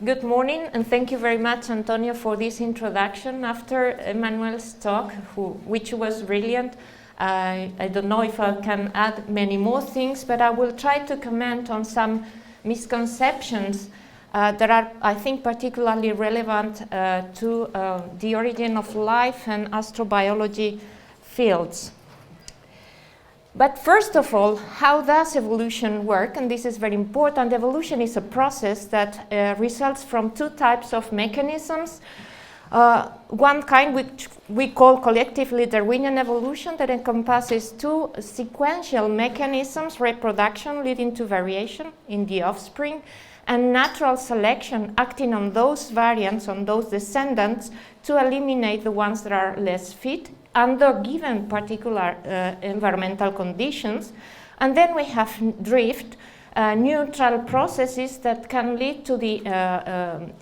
Good morning, and thank you very much, Antonio, for this introduction. After Emmanuel's talk, which was brilliant, I don't know if I can add many more things, but I will try to comment on some misconceptions that are, I think, particularly relevant to the origin of life and astrobiology fields. But first of all, how does evolution work? And this is very important. Evolution is a process that results from two types of mechanisms. One kind which we call collectively Darwinian evolution, that encompasses two sequential mechanisms: reproduction leading to variation in the offspring, and natural selection acting on those variants, on those descendants, to eliminate the ones that are less fit under given particular environmental conditions. And then we have drift, neutral processes that can lead to the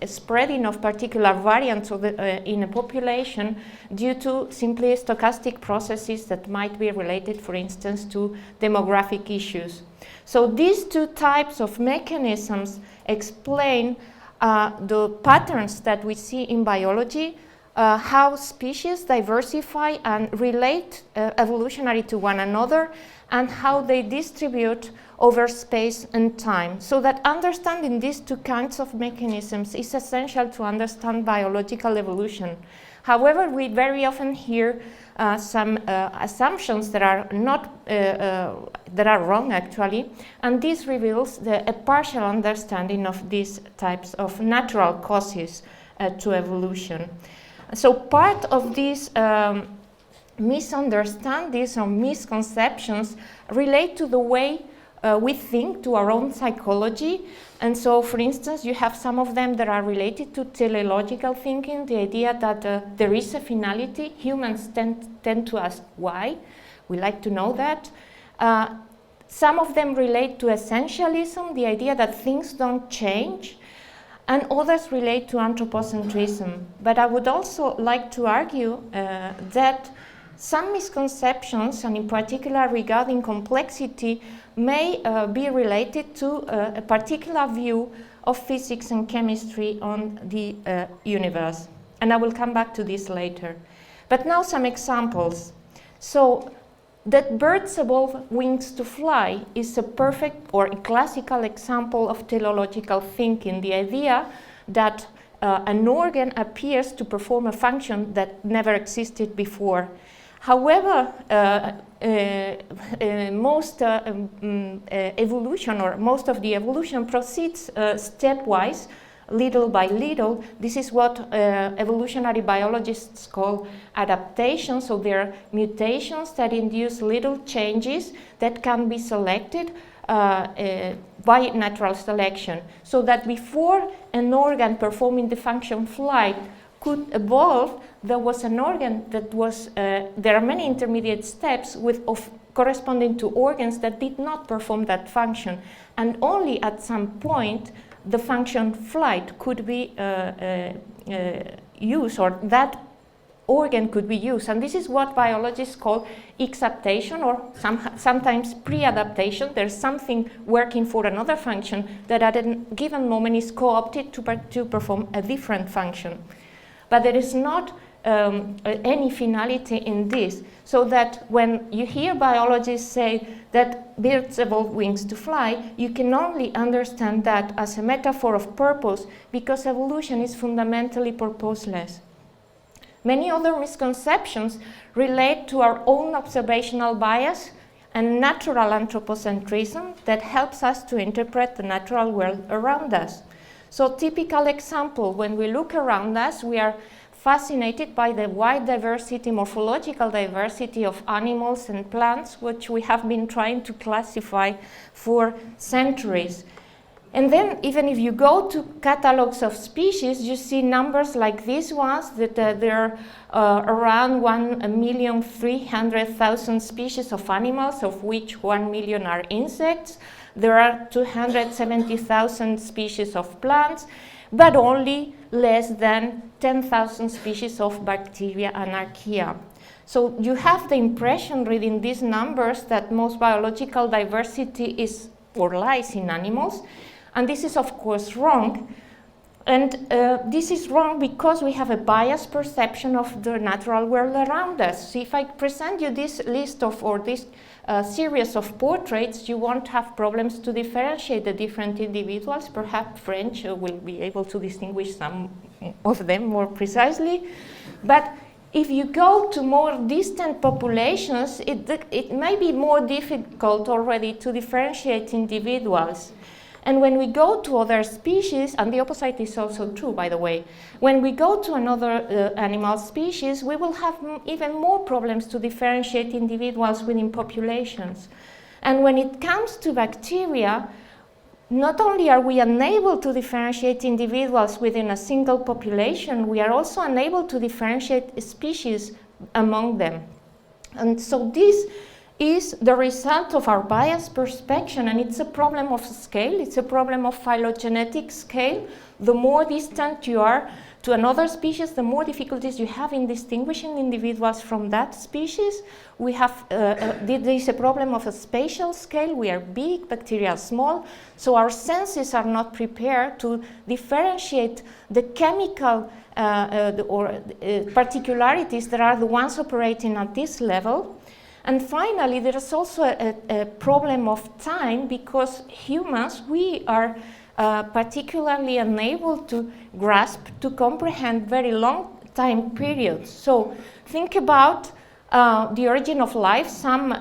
spreading of particular variants of in a population due to simply stochastic processes that might be related, for instance, to demographic issues. So these two types of mechanisms explain the patterns that we see in biology, how species diversify and relate evolutionary to one another, and how they distribute over space and time. So that understanding these two kinds of mechanisms is essential to understand biological evolution. However, we very often hear some assumptions that are not that are wrong, actually, and this reveals a partial understanding of these types of natural causes to evolution. So part of these misunderstandings or misconceptions relate to the way we think, to our own psychology. And so, for instance, you have some of them that are related to teleological thinking, the idea that there is a finality. Humans tend to ask why. We like to know that. Some of them relate to essentialism, the idea that things don't change. And others relate to anthropocentrism. But I would also like to argue that some misconceptions, and in particular regarding complexity, may be related to a particular view of physics and chemistry on the universe. And I will come back to this later. But now some examples. So, that birds evolve wings to fly is a perfect or a classical example of teleological thinking. The idea that an organ appears to perform a function that never existed before. However, most evolution, or most of the evolution, proceeds stepwise, little by little. This is what evolutionary biologists call adaptation. So there are mutations that induce little changes that can be selected by natural selection. So that before an organ performing the function flight could evolve, there was an organ that was, there are many intermediate steps corresponding to organs that did not perform that function. And only at some point the function flight could be used, or that organ could be used. And this is what biologists call exaptation, or sometimes pre-adaptation. There's something working for another function that at a given moment is co-opted to perform a different function. But there is not any finality in this, so that when you hear biologists say that birds evolve wings to fly, you can only understand that as a metaphor of purpose, because evolution is fundamentally purposeless. Many other misconceptions relate to our own observational bias and natural anthropocentrism that helps us to interpret the natural world around us. So, typical example, when we look around us, we are fascinated by the wide diversity, morphological diversity of animals and plants, which we have been trying to classify for centuries. And then, even if you go to catalogs of species, you see numbers like these ones, that there are around 1,300,000 species of animals, of which 1 million are insects. There are 270,000 species of plants, but only less than 10,000 species of bacteria and archaea. So you have the impression, reading these numbers, that most biological diversity is or lies in animals, and this is of course wrong. And this is wrong because we have a biased perception of the natural world around us. So if I present you this list of, or this series of portraits, you won't have problems to differentiate the different individuals. Perhaps French will be able to distinguish some of them more precisely. But if you go to more distant populations, it may be more difficult already to differentiate individuals. And when we go to other species, and the opposite is also true, by the way, when we go to another animal species, we will have even more problems to differentiate individuals within populations. And when it comes to bacteria, not only are we unable to differentiate individuals within a single population, we are also unable to differentiate species among them. And so this is the result of our biased perception, and it's a problem of scale, it's a problem of phylogenetic scale. The more distant you are to another species, the more difficulties you have in distinguishing individuals from that species. We have, there is a problem of a spatial scale. We are big, bacteria are small, so our senses are not prepared to differentiate the chemical particularities that are the ones operating at this level. And finally, there is also a problem of time, because humans, we are particularly unable to grasp, to comprehend very long time periods. So think about the origin of life some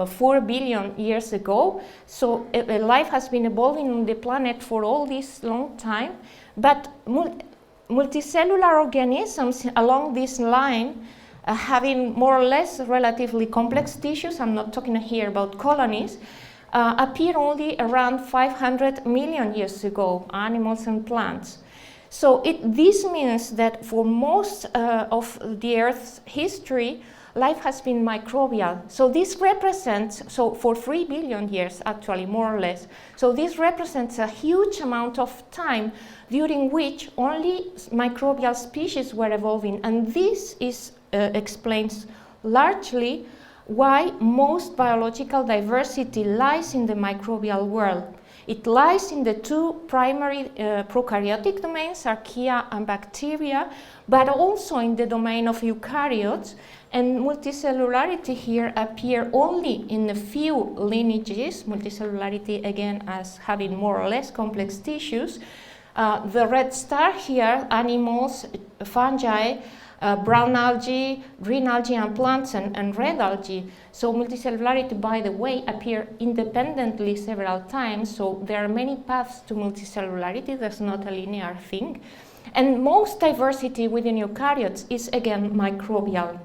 4 billion years ago. So life has been evolving on the planet for all this long time, but multicellular organisms along this line having more or less relatively complex tissues, I'm not talking here about colonies, appear only around 500 million years ago, animals and plants. So this means that for most of the Earth's history, life has been microbial. So this represents, so for 3 billion years actually, more or less, so this represents a huge amount of time during which only microbial species were evolving, and this is explains largely why most biological diversity lies in the microbial world. It lies in the two primary prokaryotic domains, archaea and bacteria, but also in the domain of eukaryotes, and multicellularity here appear only in a few lineages, multicellularity again as having more or less complex tissues. The red star here, animals, fungi, brown algae, green algae and plants, and red algae. So multicellularity, by the way, appear independently several times, so there are many paths to multicellularity, that's not a linear thing. And most diversity within eukaryotes is again microbial.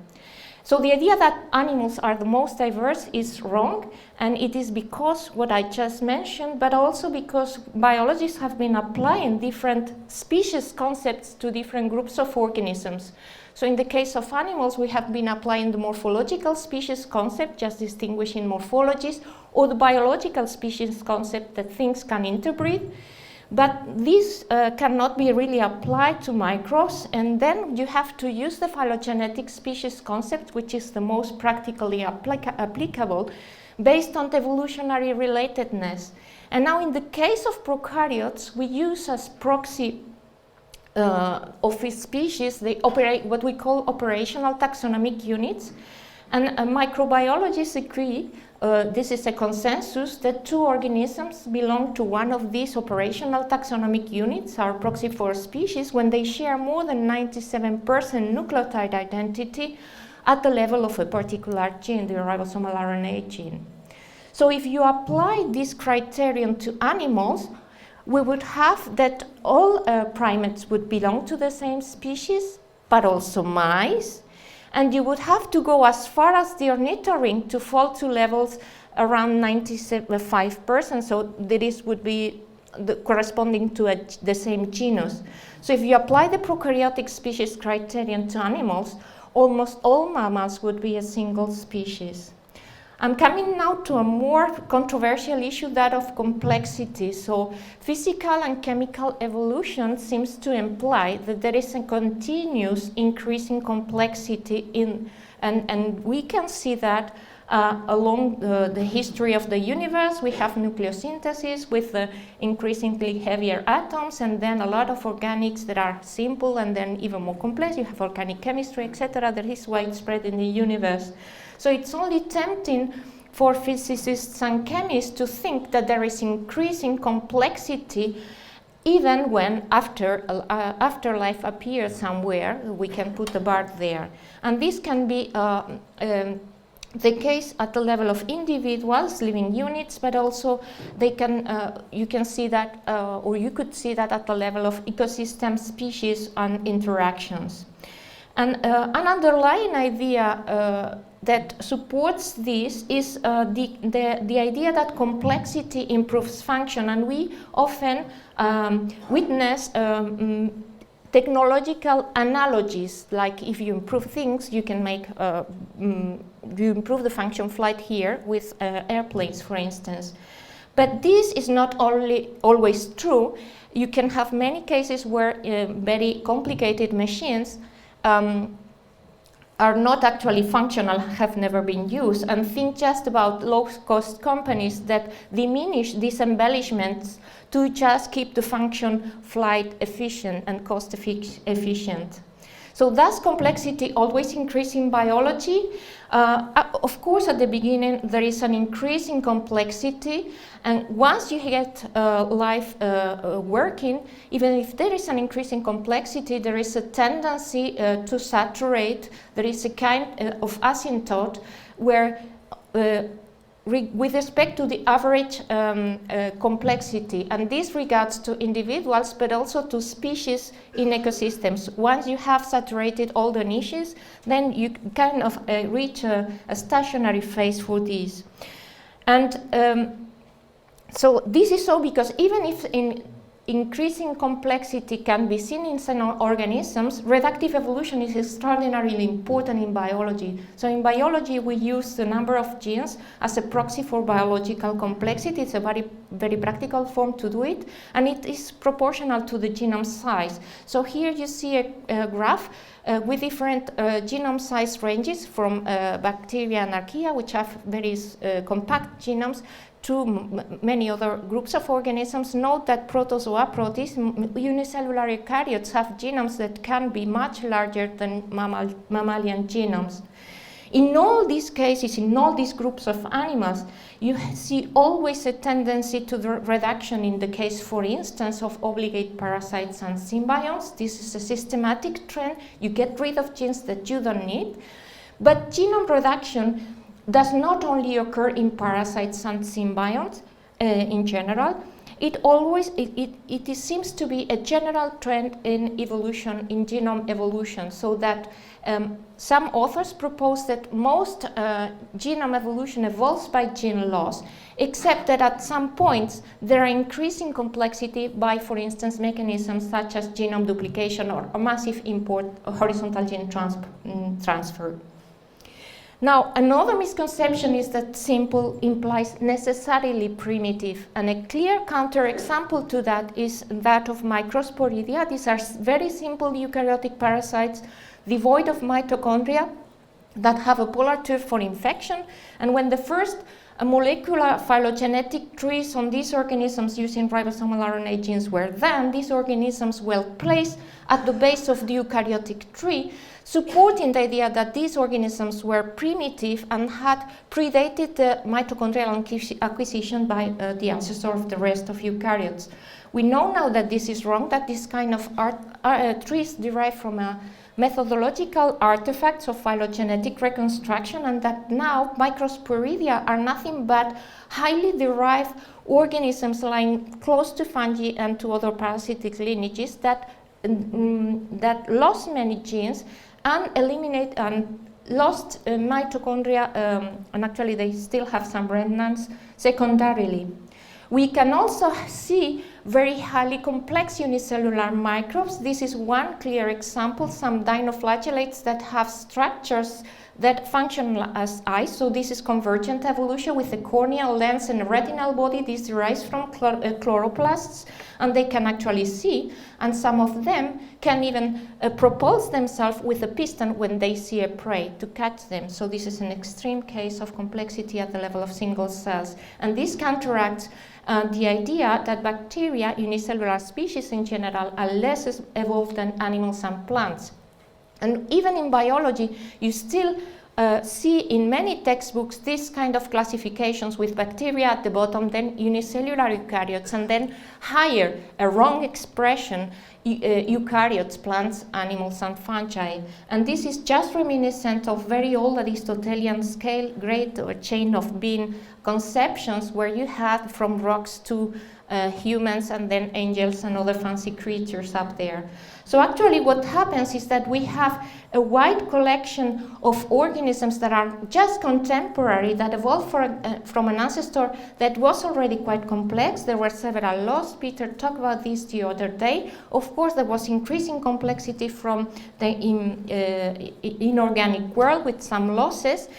So the idea that animals are the most diverse is wrong, and it is because what I just mentioned, but also because biologists have been applying different species concepts to different groups of organisms. So in the case of animals, we have been applying the morphological species concept, just distinguishing morphologies, or the biological species concept that things can interbreed. But this cannot be really applied to microbes, and then you have to use the phylogenetic species concept, which is the most practically applicable, based on the evolutionary relatedness. And now in the case of prokaryotes, we use as proxy of its species, they operate what we call operational taxonomic units. And microbiologists agree, this is a consensus, that two organisms belong to one of these operational taxonomic units, our proxy for species, when they share more than 97% nucleotide identity at the level of a particular gene, the ribosomal RNA gene. So if you apply this criterion to animals, we would have that all primates would belong to the same species, but also mice. And you would have to go as far as the ornithorynx to fall to levels around 95%, so this would be corresponding to the same genus. So if you apply the prokaryotic species criterion to animals, almost all mammals would be a single species. I'm coming now to a more controversial issue, that of complexity. So physical and chemical evolution seems to imply that there is a continuous increase in complexity and we can see that along the history of the universe. We have nucleosynthesis with increasingly heavier atoms, and then a lot of organics that are simple and then even more complex. You have organic chemistry, etc. that is widespread in the universe. So it's only tempting for physicists and chemists to think that there is increasing complexity even when afterlife appears somewhere. We can put a bar there. And this can be the case at the level of individuals, living units, but also they can, you can see that, or you could see that at the level of ecosystem, species, and interactions. And an underlying idea that supports this is the idea that complexity improves function, and we often witness technological analogies, like if you improve things, you can make, you improve the function of flight here with airplanes, for instance. But this is not always true. You can have many cases where very complicated machines are not actually functional, have never been used, and think just about low-cost companies that diminish these embellishments to just keep the function flight efficient and cost efficient. So does complexity always increase in biology? Of course, at the beginning, there is an increase in complexity, and once you get life working, even if there is an increase in complexity, there is a tendency to saturate. There is a kind of asymptote where with respect to the average complexity, and this regards to individuals but also to species in ecosystems. Once you have saturated all the niches, then you kind of reach a stationary phase for these. And so this is so because even if increasing complexity can be seen in some organisms, reductive evolution is extraordinarily important in biology. So in biology, we use the number of genes as a proxy for biological complexity. It's a very practical form to do it, and it is proportional to the genome size. So here you see a graph with different genome size ranges from bacteria and archaea, which have very compact genomes, to many other groups of organisms. Note that protozoa, protists, unicellular eukaryotes have genomes that can be much larger than mammalian genomes. In all these cases, in all these groups of animals, you see always a tendency to the reduction in the case, for instance, of obligate parasites and symbionts. This is a systematic trend. You get rid of genes that you don't need. But genome reduction does not only occur in parasites and symbionts in general. It seems to be a general trend in evolution, in genome evolution, so that some authors propose that most genome evolution evolves by gene loss, except that at some points there are increasing complexity by, for instance, mechanisms such as genome duplication or a massive import horizontal gene transfer. Now, another misconception is that simple implies necessarily primitive, and a clear counterexample to that is that of microsporidia. These are very simple eukaryotic parasites devoid of mitochondria that have a polar tube for infection, and when the first molecular phylogenetic trees on these organisms using ribosomal RNA genes were done, these organisms were placed at the base of the eukaryotic tree, supporting the idea that these organisms were primitive and had predated the mitochondrial acquisition by the ancestor of the rest of eukaryotes. We know now that this is wrong, that this kind of trees derive from methodological artifacts of phylogenetic reconstruction, and that now microsporidia are nothing but highly derived organisms lying close to fungi and to other parasitic lineages that lost many genes and eliminate and lost mitochondria, and actually they still have some remnants secondarily. We can also see very highly complex unicellular microbes. This is one clear example, some dinoflagellates that have structures that function as eyes. So this is convergent evolution with a corneal lens and a retinal body. This derives from chloroplasts, and they can actually see, and some of them can even propulse themselves with a piston when they see a prey to catch them. So this is an extreme case of complexity at the level of single cells. And this counteracts the idea that bacteria, unicellular species in general, are less evolved than animals and plants. And even in biology, you still see in many textbooks this kind of classifications with bacteria at the bottom, then unicellular eukaryotes, and then higher, a wrong expression, eukaryotes, plants, animals, and fungi. And this is just reminiscent of very old Aristotelian scale, grade or chain of being conceptions, where you had from rocks to humans and then angels and other fancy creatures up there. So actually what happens is that we have a wide collection of organisms that are just contemporary, that evolved from an ancestor that was already quite complex. There were several laws. Peter talked about this the other day. Of course, there was increasing complexity from the inorganic world with some losses.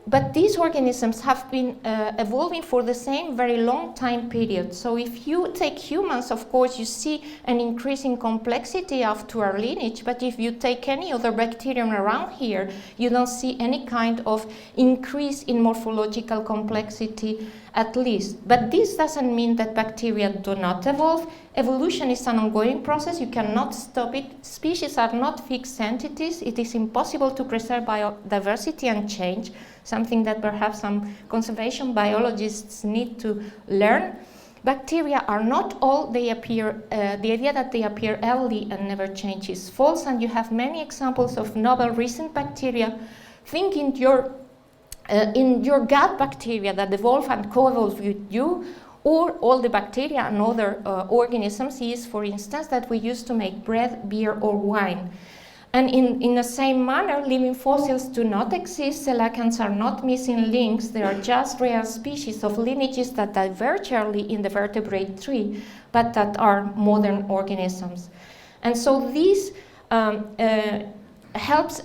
But these organisms have been evolving for the same very long time period. So if you take humans, of course, you see an increasing complexity after our lineage. But if you take any other bacterium around here, you don't see any kind of increase in morphological complexity, at least. But this doesn't mean that bacteria do not evolve. Evolution is an ongoing process. You cannot stop it. Species are not fixed entities. It is impossible to preserve biodiversity and change, something that perhaps some conservation biologists need to learn. Bacteria are not all they appear. The idea that they appear early and never change is false, and you have many examples of novel recent bacteria. Think in your gut bacteria that evolve and co-evolve with you, or all the bacteria and other organisms, yeast, for instance, that we use to make bread, beer, or wine. And in the same manner, living fossils do not exist. Coelacanths are not missing links. They are just rare species of lineages that diverge early in the vertebrate tree, but that are modern organisms. And so this helps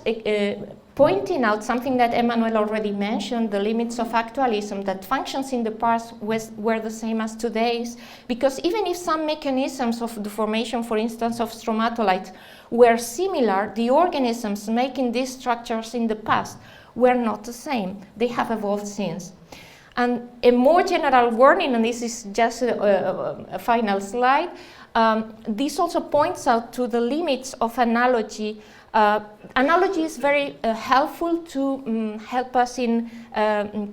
pointing out something that Emmanuel already mentioned, the limits of actualism, that functions in the past were the same as today's, because even if some mechanisms of the formation, for instance, of stromatolites were similar, the organisms making these structures in the past were not the same. They have evolved since. And a more general warning, and this is just a final slide, this also points out to the limits of analogy. Analogy is very helpful to help us in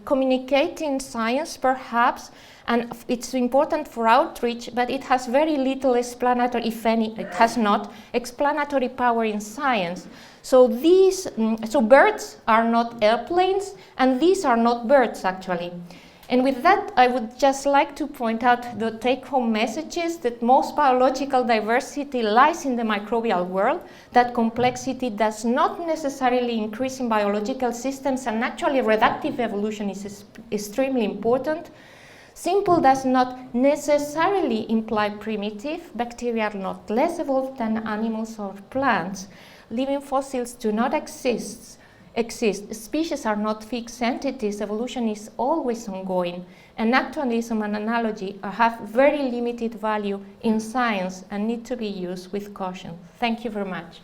communicating science, perhaps, and it's important for outreach, but it has very little explanatory, if any, it has not, explanatory power in science. So so birds are not airplanes, and these are not birds, actually. And with that, I would just like to point out the take-home messages that most biological diversity lies in the microbial world, that complexity does not necessarily increase in biological systems, and actually reductive evolution is extremely important. Simple does not necessarily imply primitive. Bacteria are not less evolved than animals or plants. Living fossils do not exist. Species are not fixed entities. Evolution is always ongoing. And actualism and analogy have very limited value in science and need to be used with caution. Thank you very much.